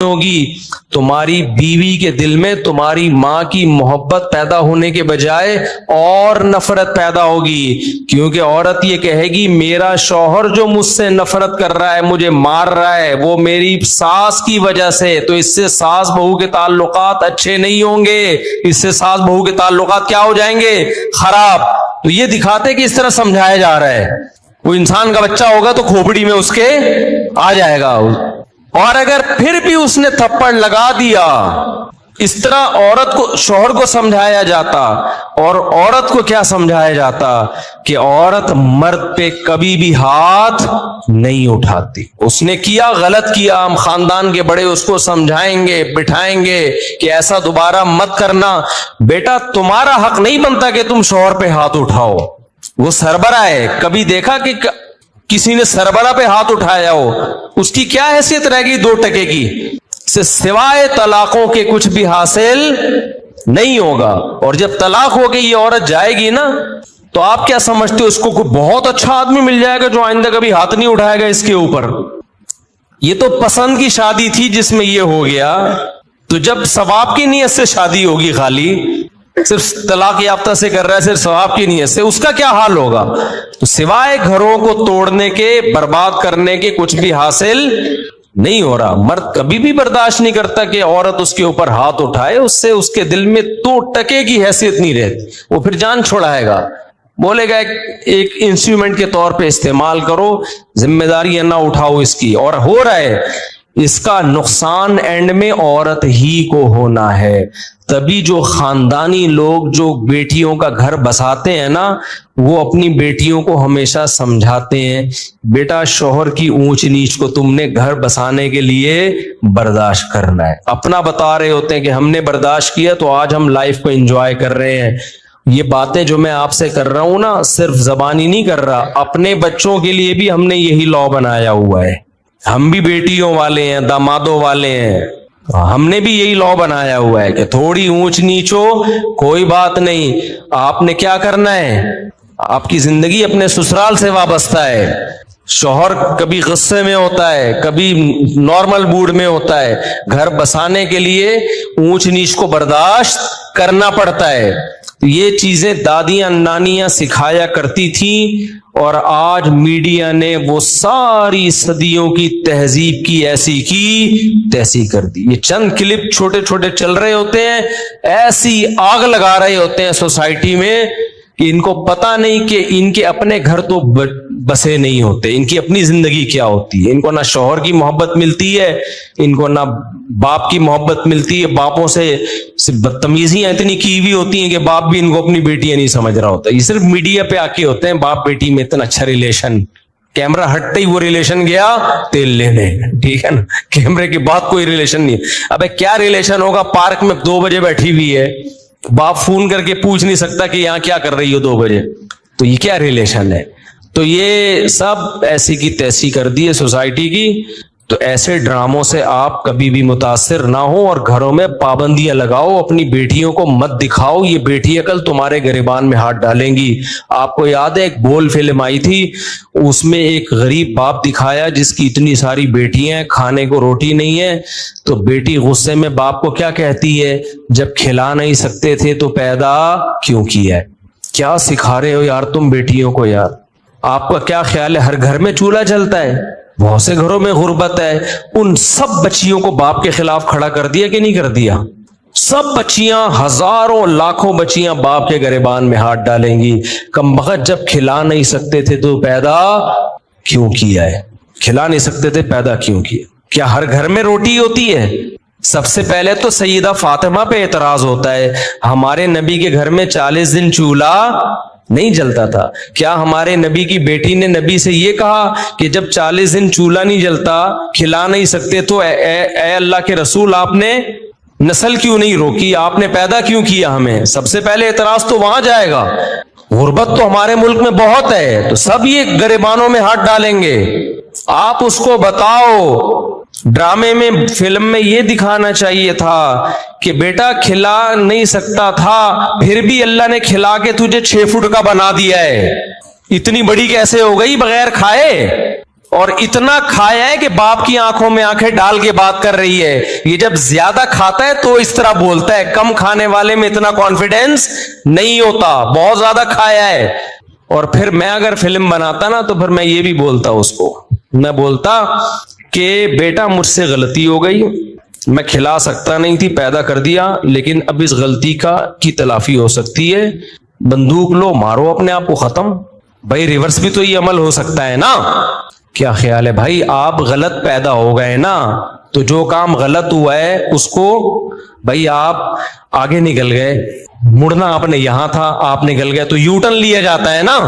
ہوگی, تمہاری بیوی کے دل میں تمہاری ماں کی محبت پیدا ہونے کے بجائے اور نفرت پیدا ہوگی, کیونکہ عورت یہ کہے گی میرا شوہر جو مجھ سے نفرت کر رہا ہے, مجھے مار رہا ہے, وہ میری ساس کی وجہ سے, تو اس سے ساس بہو کے تعلقات اچھے نہیں ہوں گے, اس سے ساس بہو کے تعلقات کیا ہو جائیں گے, خراب. تو یہ دکھاتے کہ اس طرح سمجھایا جا رہا ہے. وہ انسان کا بچہ ہوگا تو کھوپڑی میں اس کے آ جائے گا, اور اگر پھر بھی اس نے تھپڑ لگا دیا, اس طرح عورت کو شوہر کو سمجھایا جاتا. اور عورت کو کیا سمجھایا جاتا کہ عورت مرد پہ کبھی بھی ہاتھ نہیں اٹھاتی. اس نے کیا, غلط کیا, ہم خاندان کے بڑے اس کو سمجھائیں گے, بٹھائیں گے کہ ایسا دوبارہ مت کرنا. بیٹا تمہارا حق نہیں بنتا کہ تم شوہر پہ ہاتھ اٹھاؤ, وہ سربراہ ہے. کبھی دیکھا کہ کسی نے سربراہ پہ ہاتھ اٹھایا ہو؟ اس کی کیا حیثیت رہ گئی 2 ٹکے کی؟ سوائے طلاقوں کے کچھ بھی حاصل نہیں ہوگا. اور جب طلاق ہو گئی یہ عورت جائے گی نا, تو آپ کیا سمجھتے ہو اس کو کوئی بہت اچھا آدمی مل جائے گا جو آئندہ کبھی ہاتھ نہیں اٹھائے گا اس کے اوپر؟ یہ تو پسند کی شادی تھی جس میں یہ ہو گیا. تو جب ثواب کی نیت سے شادی ہوگی, خالی صرف طلاق یافتہ سے کر رہا ہے, صرف ثواب کی نیت سے, اس کا کیا حال ہوگا؟ تو سوائے گھروں کو توڑنے کے, برباد کرنے کے کچھ بھی حاصل نہیں ہو رہا. مرد کبھی بھی برداشت نہیں کرتا کہ عورت اس کے اوپر ہاتھ اٹھائے, اس سے اس کے دل میں 2 ٹکے کی حیثیت نہیں رہتی. وہ پھر جان چھوڑائے گا, بولے گا ایک انسٹرومنٹ کے طور پہ استعمال کرو, ذمہ داریاں نہ اٹھاؤ اس کی. اور ہو رہا ہے, اس کا نقصان اینڈ میں عورت ہی کو ہونا ہے. تبھی جو خاندانی لوگ جو بیٹیوں کا گھر بساتے ہیں نا, وہ اپنی بیٹیوں کو ہمیشہ سمجھاتے ہیں بیٹا شوہر کی اونچ نیچ کو تم نے گھر بسانے کے لیے برداشت کرنا ہے. اپنا بتا رہے ہوتے ہیں کہ ہم نے برداشت کیا تو آج ہم لائف کو انجوائے کر رہے ہیں. یہ باتیں جو میں آپ سے کر رہا ہوں نا, صرف زبانی نہیں کر رہا, اپنے بچوں کے لیے بھی ہم نے یہی لا بنایا ہوا ہے. ہم بھی بیٹیوں والے ہیں, دامادوں والے ہیں, ہم نے بھی یہی لا بنایا ہوا ہے کہ تھوڑی اونچ نیچ ہو کوئی بات نہیں, آپ نے کیا کرنا ہے, آپ کی زندگی اپنے سسرال سے وابستہ ہے. شوہر کبھی غصے میں ہوتا ہے, کبھی نارمل موڈ میں ہوتا ہے, گھر بسانے کے لیے اونچ نیچ کو برداشت کرنا پڑتا ہے. یہ چیزیں دادیاں نانیاں سکھایا کرتی تھیں, اور آج میڈیا نے وہ ساری صدیوں کی تہذیب کی ایسی کی تیسی کر دی. یہ چند کلپ چھوٹے چھوٹے چل رہے ہوتے ہیں, ایسی آگ لگا رہے ہوتے ہیں سوسائٹی میں کہ ان کو پتا نہیں کہ ان کے اپنے گھر تو بسے نہیں ہوتے, ان کی اپنی زندگی کیا ہوتی ہے. ان کو نہ شوہر کی محبت ملتی ہے, ان کو نہ باپ کی محبت ملتی ہے. باپوں سے بدتمیزیاں اتنی کی ہوئی ہوتی ہیں کہ باپ بھی ان کو اپنی بیٹیاں نہیں سمجھ رہا ہوتا. یہ صرف میڈیا پہ آ کے ہوتے ہیں, باپ بیٹی میں اتنا اچھا ریلیشن, کیمرہ ہٹتے ہی وہ ریلیشن گیا تیل لینے, ٹھیک ہے نا, کیمرے کے بعد کوئی ریلیشن نہیں. ابے کیا ریلیشن ہوگا, پارک میں 2 بجے بیٹھی ہوئی ہے, باپ فون کر کے پوچھ نہیں سکتا کہ یہاں کیا کر رہی ہو 2 بجے, تو یہ کیا ریلیشن ہے؟ تو یہ سب ایسی کی تیسی کر دی ہے سوسائٹی کی. تو ایسے ڈراموں سے آپ کبھی بھی متاثر نہ ہو, اور گھروں میں پابندیاں لگاؤ, اپنی بیٹیوں کو مت دکھاؤ. یہ بیٹی عقل تمہارے گریبان میں ہاتھ ڈالیں گی. آپ کو یاد ہے ایک بول فلم آئی تھی, اس میں ایک غریب باپ دکھایا جس کی اتنی ساری بیٹیاں ہیں, کھانے کو روٹی نہیں ہے, تو بیٹی غصے میں باپ کو کیا کہتی ہے, جب کھلا نہیں سکتے تھے تو پیدا کیوں کیا ہے. کیا سکھا رہے ہو یار تم بیٹیوں کو یار. آپ کا کیا خیال ہے ہر گھر میں چولہا جلتا ہے؟ بہت سے گھروں میں غربت ہے. ان سب بچیوں کو باپ کے خلاف کھڑا کر دیا کہ نہیں کر دیا؟ سب بچیاں, ہزاروں لاکھوں بچیاں باپ کے گریبان میں ہاتھ ڈالیں گی. کمبخت جب کھلا نہیں سکتے تھے تو پیدا کیوں کیا ہے؟ کھلا نہیں سکتے تھے پیدا کیوں کیا؟ کیا ہر گھر میں روٹی ہوتی ہے؟ سب سے پہلے تو سیدہ فاطمہ پہ اعتراض ہوتا ہے, ہمارے نبی کے گھر میں 40 دن چولہا نہیں جلتا تھا. کیا ہمارے نبی کی بیٹی نے نبی سے یہ کہا کہ جب 40 دن چولہا نہیں جلتا, کھلا نہیں سکتے, تو اے اللہ کے رسول آپ نے نسل کیوں نہیں روکی, آپ نے پیدا کیوں کیا ہمیں؟ سب سے پہلے اعتراض تو وہاں جائے گا. غربت تو ہمارے ملک میں بہت ہے, تو سب یہ گریبانوں میں ہاتھ ڈالیں گے. آپ اس کو بتاؤ, ڈرامے میں فلم میں یہ دکھانا چاہیے تھا کہ بیٹا کھلا نہیں سکتا تھا, پھر بھی اللہ نے کھلا کے تجھے 6 فٹ کا بنا دیا ہے, اتنی بڑی کیسے ہو گئی بغیر کھائے؟ اور اتنا کھایا ہے کہ باپ کی آنکھوں میں آنکھیں ڈال کے بات کر رہی ہے. یہ جب زیادہ کھاتا ہے تو اس طرح بولتا ہے, کم کھانے والے میں اتنا کانفیڈینس نہیں ہوتا, بہت زیادہ کھایا ہے. اور پھر میں اگر فلم بناتا نا تو پھر میں یہ بھی بولتا اس کو, میں بولتا کہ بیٹا مجھ سے غلطی ہو گئی, میں کھلا سکتا نہیں تھی, پیدا کر دیا, لیکن اب اس غلطی کی تلافی ہو سکتی ہے. بندوق لو, مارو اپنے آپ کو ختم. بھائی ریورس بھی تو یہ عمل ہو سکتا ہے نا. کیا خیال ہے بھائی؟ آپ غلط پیدا ہو گئے نا, تو جو کام غلط ہوا ہے اس کو بھائی آپ آگے نکل گئے, مڑنا آپ نے یہاں تھا, آپ نکل گئے تو یو ٹرن لیا جاتا ہے نا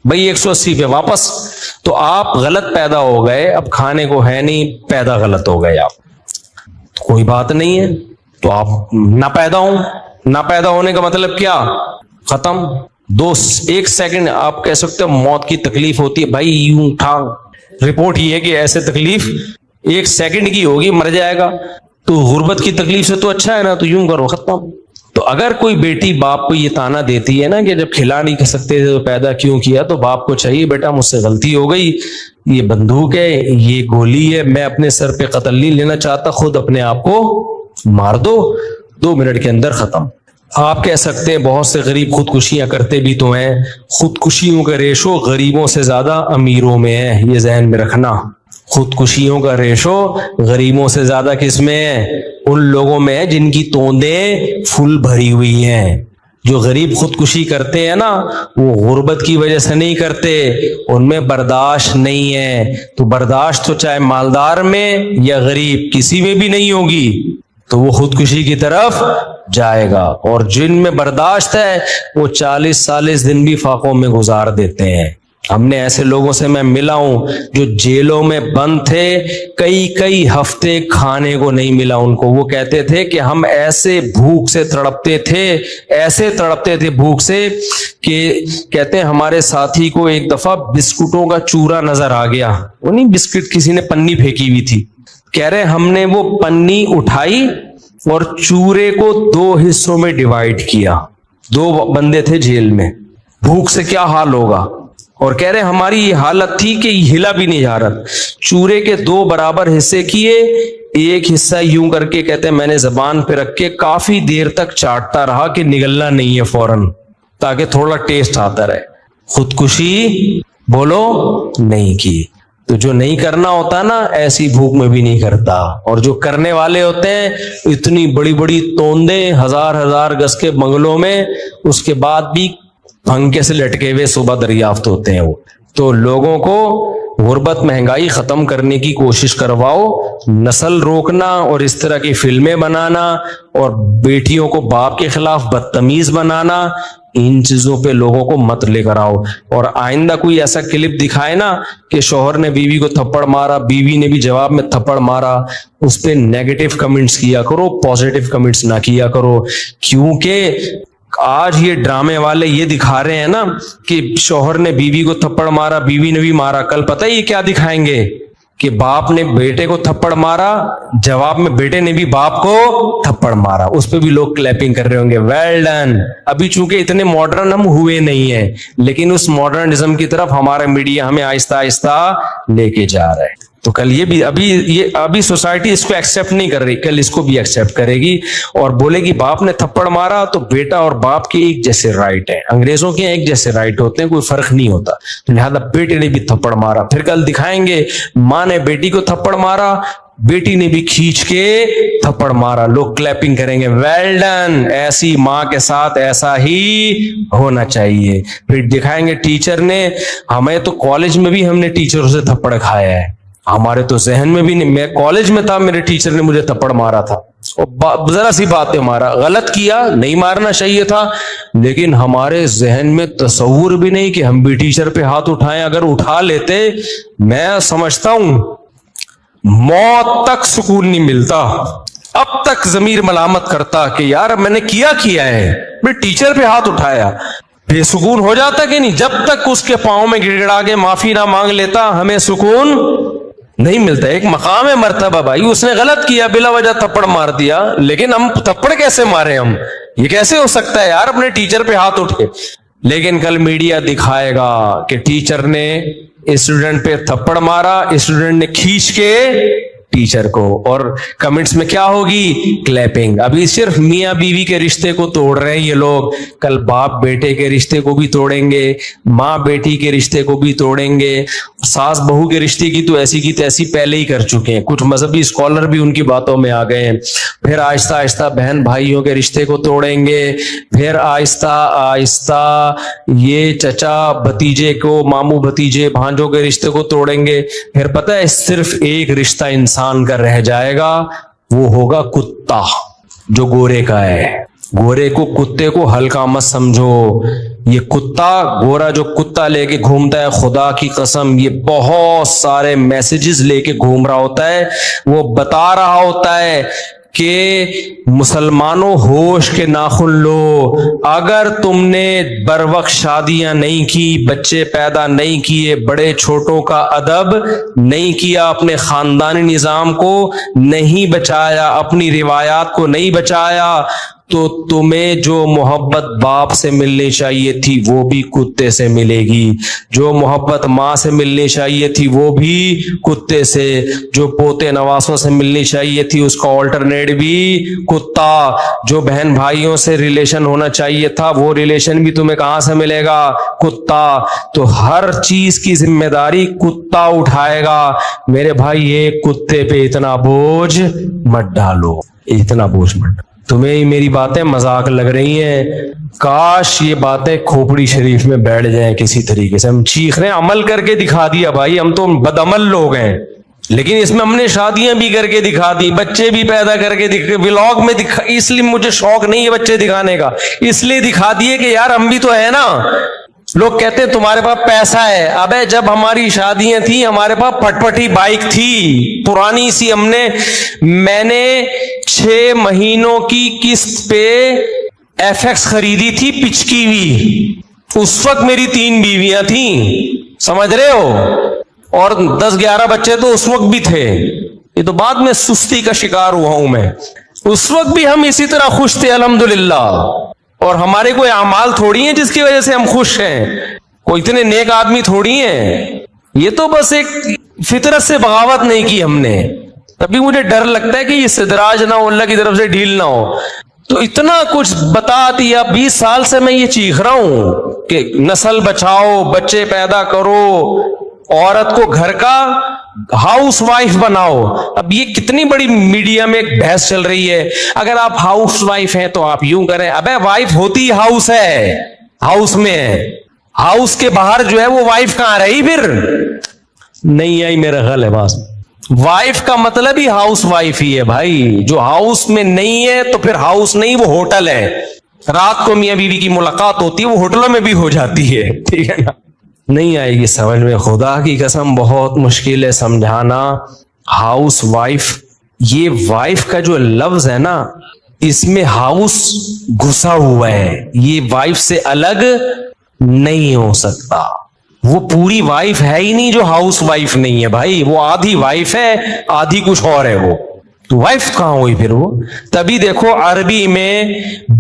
بھائی 180 پہ واپس. تو آپ غلط پیدا ہو گئے, اب کھانے کو ہے نہیں, پیدا غلط ہو گئے آپ, کوئی بات نہیں ہے. تو آپ نہ پیدا ہوں, نہ پیدا ہونے کا مطلب کیا؟ ختم. 1 سیکنڈ آپ کہہ سکتے ہو موت کی تکلیف ہوتی ہے بھائی, یوں اٹھا, رپورٹ یہ ہے کہ ایسے تکلیف 1 سیکنڈ کی ہوگی, مر جائے گا. تو غربت کی تکلیف سے تو اچھا ہے نا, تو یوں کرو, ختم. تو اگر کوئی بیٹی باپ کو یہ تانا دیتی ہے نا کہ جب کھلا نہیں سکتے تھے تو پیدا کیوں کیا, تو باپ کو چاہیے بیٹا مجھ سے غلطی ہو گئی, یہ بندوق ہے, یہ گولی ہے, میں اپنے سر پہ قتل نہیں لینا چاہتا, خود اپنے آپ کو مار دو, 2 منٹ کے اندر ختم. آپ کہہ سکتے ہیں بہت سے غریب خودکشیاں کرتے بھی تو ہیں, خودکشیوں کا ریشو غریبوں سے زیادہ امیروں میں ہے, یہ ذہن میں رکھنا. خودکشیوں کا ریشو غریبوں سے زیادہ کس میں ہے؟ ان لوگوں میں ہے جن کی توندیں فل بھری ہوئی ہیں. جو غریب خودکشی کرتے ہیں نا, وہ غربت کی وجہ سے نہیں کرتے, ان میں برداشت نہیں ہے. تو برداشت تو چاہے مالدار میں یا غریب کسی میں بھی نہیں ہوگی, تو وہ خودکشی کی طرف جائے گا. اور جن میں برداشت ہے وہ 40 دن بھی فاقوں میں گزار دیتے ہیں. ہم نے ایسے لوگوں سے میں ملا ہوں جو جیلوں میں بند تھے, کئی ہفتے کھانے کو نہیں ملا ان کو. وہ کہتے تھے کہ ہم ایسے بھوک سے تڑپتے تھے بھوک سے کہ کہتے ہیں ہمارے ساتھی کو ایک دفعہ بسکٹوں کا چورا نظر آ گیا. وہ نہیں بسکٹ, کسی نے پنی پھینکی ہوئی تھی, کہہ رہے ہم نے وہ پنی اٹھائی اور چورے کو 2 حصوں میں ڈیوائیڈ کیا. 2 بندے تھے جیل میں, بھوک سے کیا حال ہوگا. اور کہہ رہے ہماری یہ حالت تھی کہ ہلا بھی نہیں جا رہا. چورے کے 2 برابر حصے کیے, ایک حصہ یوں کر کے کہتے ہیں میں نے زبان پہ رکھ کے کافی دیر تک چاٹتا رہا کہ نگلنا نہیں ہے فوراً, تاکہ تھوڑا ٹیسٹ آتا رہے. خودکشی بولو نہیں کی. تو جو نہیں کرنا ہوتا نا, ایسی بھوک میں بھی نہیں کرتا. اور جو کرنے والے ہوتے ہیں اتنی بڑی بڑی توندیں, 1000 گز کے بنگلوں میں, اس کے بعد بھی پھنکے سے لٹکے ہوئے صبح دریافت ہوتے ہیں وہ. تو لوگوں کو غربت مہنگائی ختم کرنے کی کوشش کرواؤ, نسل روکنا اور اس طرح کی فلمیں بنانا اور بیٹیوں کو باپ کے خلاف بدتمیز بنانا, ان چیزوں پہ لوگوں کو مت لے کر آؤ. اور آئندہ کوئی ایسا کلپ دکھائے نا کہ شوہر نے بیوی کو تھپڑ مارا, بیوی نے بھی جواب میں تھپڑ مارا, اس پہ نیگیٹو کمنٹس کیا کرو, پازیٹو کمنٹس نہ کیا کرو. کیونکہ آج یہ ڈرامے والے یہ دکھا رہے ہیں نا کہ شوہر نے بیوی کو تھپڑ مارا, بیوی نے بھی مارا. کل پتہ ہے یہ کیا دکھائیں گے کہ باپ نے بیٹے کو تھپڑ مارا, جواب میں بیٹے نے بھی باپ کو تھپڑ مارا. اس پہ بھی لوگ کلیپنگ کر رہے ہوں گے, ویل ڈن. ابھی چونکہ اتنے ماڈرن ہم ہوئے نہیں ہیں, لیکن اس ماڈرنزم کی طرف ہمارا میڈیا ہمیں آہستہ آہستہ لے کے جا رہا ہے. تو کل یہ بھی ابھی سوسائٹی اس کو ایکسپٹ نہیں کر رہی, کل اس کو بھی ایکسپٹ کرے گی اور بولے گی باپ نے تھپڑ مارا تو بیٹا اور باپ کے ایک جیسے رائٹ ہیں. انگریزوں کے ایک جیسے رائٹ ہوتے ہیں, کوئی فرق نہیں ہوتا. تو لہذا بیٹے نے بھی تھپڑ مارا. پھر کل دکھائیں گے ماں نے بیٹی کو تھپڑ مارا, بیٹی نے بھی کھینچ کے تھپڑ مارا, لوگ کلیپنگ کریں گے, ویل ڈن. ایسی ماں کے ساتھ ایسا ہی ہونا چاہیے. پھر دکھائیں گے ٹیچر نے, ہمیں تو کالج میں بھی ہم نے ٹیچروں سے تھپڑ کھایا ہے, ہمارے تو ذہن میں بھی نہیں. میں کالج میں تھا, میرے ٹیچر نے مجھے تھپڑ مارا تھا, اور ذرا سی بات ہے مارا, غلط کیا, نہیں مارنا چاہیے تھا, لیکن ہمارے ذہن میں تصور بھی نہیں کہ ہم بھی ٹیچر پہ ہاتھ اٹھائیں. اگر اٹھا لیتے, میں سمجھتا ہوں موت تک سکون نہیں ملتا. اب تک ضمیر ملامت کرتا کہ یار میں نے کیا ہے, میں ٹیچر پہ ہاتھ اٹھایا. بے سکون ہو جاتا کہ نہیں؟ جب تک اس کے پاؤں میں گڑ گڑا کے معافی نہ مانگ لیتا, ہمیں سکون نہیں ملتا. ایک مقام ہے مرتبہ بھائی, اس نے غلط کیا, بلا وجہ تھپڑ مار دیا, لیکن ہم تھپڑ کیسے مارے؟ ہم یہ کیسے ہو سکتا ہے یار اپنے ٹیچر پہ ہاتھ اٹھ کے؟ لیکن کل میڈیا دکھائے گا کہ ٹیچر نے اسٹوڈنٹ پہ تھپڑ مارا، اسٹوڈنٹ نے کھینچ کے ٹیچر کو، اور کمنٹس میں کیا ہوگی؟ کلیپنگ۔ ابھی صرف میاں بیوی کے رشتے کو توڑ رہے ہیں یہ لوگ، کل باپ بیٹے کے رشتے کو بھی توڑیں گے، ماں بیٹی کے رشتے کو بھی توڑیں گے، ساس بہو کے رشتے کی تو ایسی کی تیسی پہلے ہی کر چکے ہیں، کچھ مذہبی اسکالر بھی ان کی باتوں میں آ گئے ہیں۔ پھر آہستہ آہستہ بہن بھائیوں کے رشتے کو توڑیں گے، پھر آہستہ آہستہ یہ چچا بھتیجے کو، ماموں بھتیجے بھانجوں کے رشتے کو توڑیں گے۔ پھر پتہ ہے صرف ایک رشتہ انسان کا رہ جائے گا، وہ ہوگا کتا جو گورے کا ہے۔ گورے کو، کتے کو ہلکا مت سمجھو، یہ کتا گورا جو کتا لے کے گھومتا ہے، خدا کی قسم یہ بہت سارے میسیجز لے کے گھوم رہا ہوتا ہے، وہ بتا رہا ہوتا ہے کہ مسلمانوں ہوش کے ناخن لو، اگر تم نے بروقت شادیاں نہیں کی، بچے پیدا نہیں کیے، بڑے چھوٹوں کا ادب نہیں کیا، اپنے خاندانی نظام کو نہیں بچایا، اپنی روایات کو نہیں بچایا، تو تمہیں جو محبت باپ سے ملنی چاہیے تھی وہ بھی کتے سے ملے گی، جو محبت ماں سے ملنی چاہیے تھی وہ بھی کتے سے، جو پوتے نواسوں سے ملنی چاہیے تھی اس کا آلٹرنیٹ بھی کتا، جو بہن بھائیوں سے ریلیشن ہونا چاہیے تھا وہ ریلیشن بھی تمہیں کہاں سے ملے گا؟ کتا۔ تو ہر چیز کی ذمہ داری کتا اٹھائے گا۔ میرے بھائی ایک کتے پہ اتنا بوجھ مت ڈالو، اتنا بوجھ مت ڈالو۔ تمہیں میری باتیں مذاق لگ رہی ہیں، کاش یہ باتیں کھوپڑی شریف میں بیٹھ جائیں کسی طریقے سے۔ ہم چیخ رہے ہیں، عمل کر کے دکھا دیا بھائی، ہم تو بدعمل لوگ ہیں، لیکن اس میں ہم نے شادیاں بھی کر کے دکھا دی، بچے بھی پیدا کر کے ولاگ میں دکھا، اس لیے مجھے شوق نہیں ہے بچے دکھانے کا، اس لیے دکھا دیے کہ یار ہم بھی تو ہے نا۔ لوگ کہتے ہیں تمہارے پاس پیسہ ہے، ابے جب ہماری شادیاں تھیں ہمارے پاس پٹ پٹی بائک تھی پرانی سی، میں نے 6 مہینوں کی قسط پہ ایف ایکس خریدی تھی پچکی ہوئی، اس وقت میری 3 بیویاں تھیں، سمجھ رہے ہو، اور 10-11 بچے تو اس وقت بھی تھے، یہ تو بعد میں سستی کا شکار ہوا ہوں میں، اس وقت بھی ہم اسی طرح خوش تھے الحمدللہ، اور ہمارے کوئی اعمال تھوڑی ہیں جس کی وجہ سے ہم خوش ہیں، کوئی اتنے نیک آدمی تھوڑی ہیں، یہ تو بس ایک فطرت سے بغاوت نہیں کی ہم نے۔ تبھی مجھے ڈر لگتا ہے کہ یہ استدراج نہ ہو، اللہ کی طرف سے ڈھیل نہ ہو۔ تو اتنا کچھ بتا دیا، 20 سال سے میں یہ چیخ رہا ہوں کہ نسل بچاؤ، بچے پیدا کرو، عورت کو گھر کا ہاؤس وائف بناؤ۔ اب یہ کتنی بڑی میڈیا میں ایک بحث چل رہی ہے، اگر آپ ہاؤس وائف ہیں تو آپ یوں کریں، ابے وائف ہوتی ہاؤس ہے، ہاؤس میں ہے، ہاؤس کے باہر جو ہے وہ وائف کہاں رہی؟ پھر نہیں آئی میرا خیال ہے بات۔ وائف کا مطلب ہی ہاؤس وائف ہی ہے بھائی، جو ہاؤس میں نہیں ہے تو پھر ہاؤس نہیں، وہ ہوٹل ہے، رات کو میاں بیوی کی ملاقات ہوتی ہے، وہ ہوٹلوں میں بھی ہو جاتی ہے، ٹھیک ہے نا؟ نہیں آئے گی سمجھ میں، خدا کی قسم بہت مشکل ہے سمجھانا۔ ہاؤس وائف، یہ وائف کا جو لفظ ہے نا، اس میں ہاؤس گھسا ہوا ہے، یہ وائف سے الگ نہیں ہو سکتا، وہ پوری وائف ہے ہی نہیں جو ہاؤس وائف نہیں ہے بھائی، وہ آدھی وائف ہے آدھی کچھ اور ہے، وہ تو وائف کہاں ہوئی پھر وہ؟ تبھی دیکھو عربی میں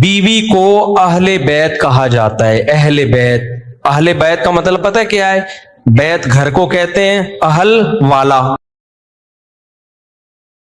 بیوی کو اہل بیت کہا جاتا ہے، اہل بیت۔ اہل بیت کا مطلب پتہ ہے کیا ہے؟ بیت گھر کو کہتے ہیں، اہل والا